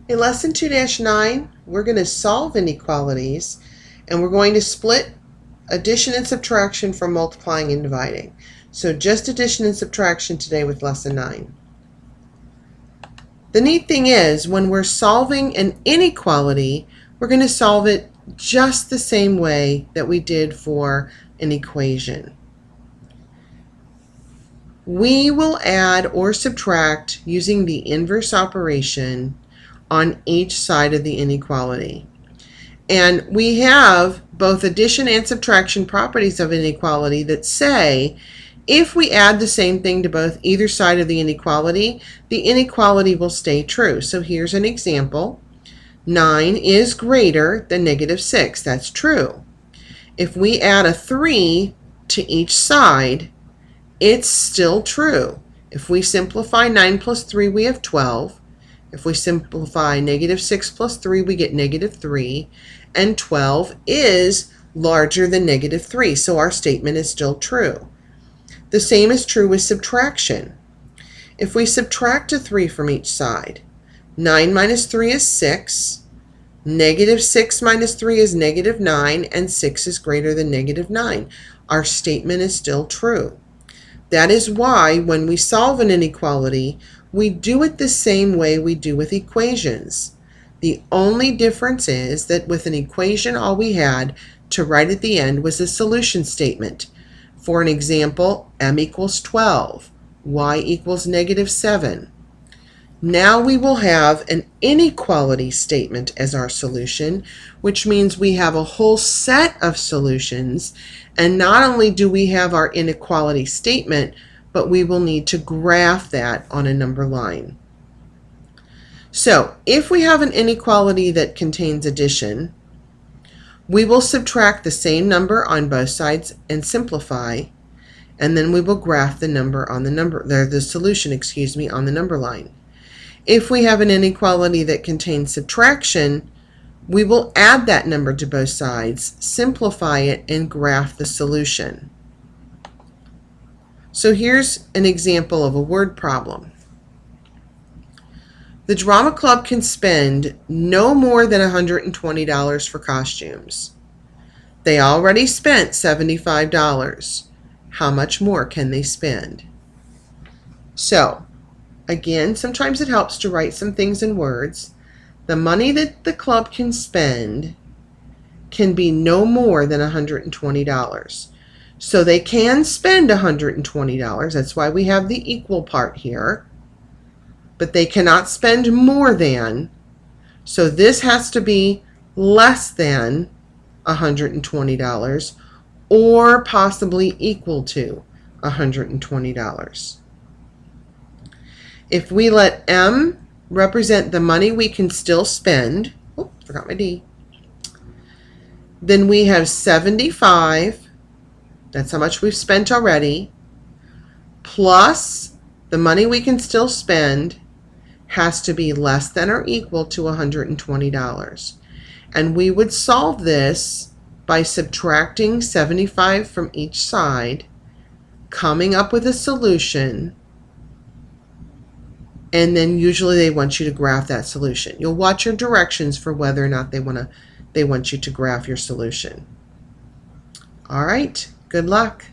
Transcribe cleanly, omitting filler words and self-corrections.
In lesson 2-9, we're going to solve inequalities, and we're going to split addition and subtraction from multiplying and dividing. So just addition and subtraction today with lesson 9. The neat thing is, when we're solving an inequality, we're going to solve it just the same way that we did for an equation. We will add or subtract using the inverse operation on each side of the inequality. And we have both addition and subtraction properties of inequality that say if we add the same thing to either side of the inequality will stay true. So here's an example. 9 is greater than -6. That's true. If we add a 3 to each side, it's still true. If we simplify 9 plus 3, we have 12. If we simplify -6 plus 3, we get -3, and 12 is larger than -3, so our statement is still true. The same is true with subtraction. If we subtract a 3 from each side, 9 minus 3 is 6, -6 minus 3 is -9, and 6 is greater than -9. Our statement is still true. That is why when we solve an inequality, we do it the same way we do with equations. The only difference is that with an equation, all we had to write at the end was a solution statement. For an example, m equals 12, y equals -7. Now we will have an inequality statement as our solution, which means we have a whole set of solutions, and not only do we have our inequality statement, but we will need to graph that on a number line. So if we have an inequality that contains addition, we will subtract the same number on both sides and simplify, and then we will graph the solution, on the number line. If we have an inequality that contains subtraction, we will add that number to both sides, simplify it, and graph the solution. So here's an example of a word problem. The drama club can spend no more than $120 for costumes. They already spent $75. How much more can they spend? So, again, sometimes it helps to write some things in words. The money that the club can spend can be no more than $120. So they can spend $120. That's why we have the equal part here. But they cannot spend more than. So this has to be less than $120 or possibly equal to $120. If we let M represent the money we can still spend, oh, forgot my D, then we have 75, that's how much we've spent already, plus the money we can still spend has to be less than or equal to $120. And we would solve this by subtracting 75 from each side, coming up with a solution, and then usually they want you to graph that solution. You'll watch your directions for whether or not they want you to graph your solution. All right, good luck.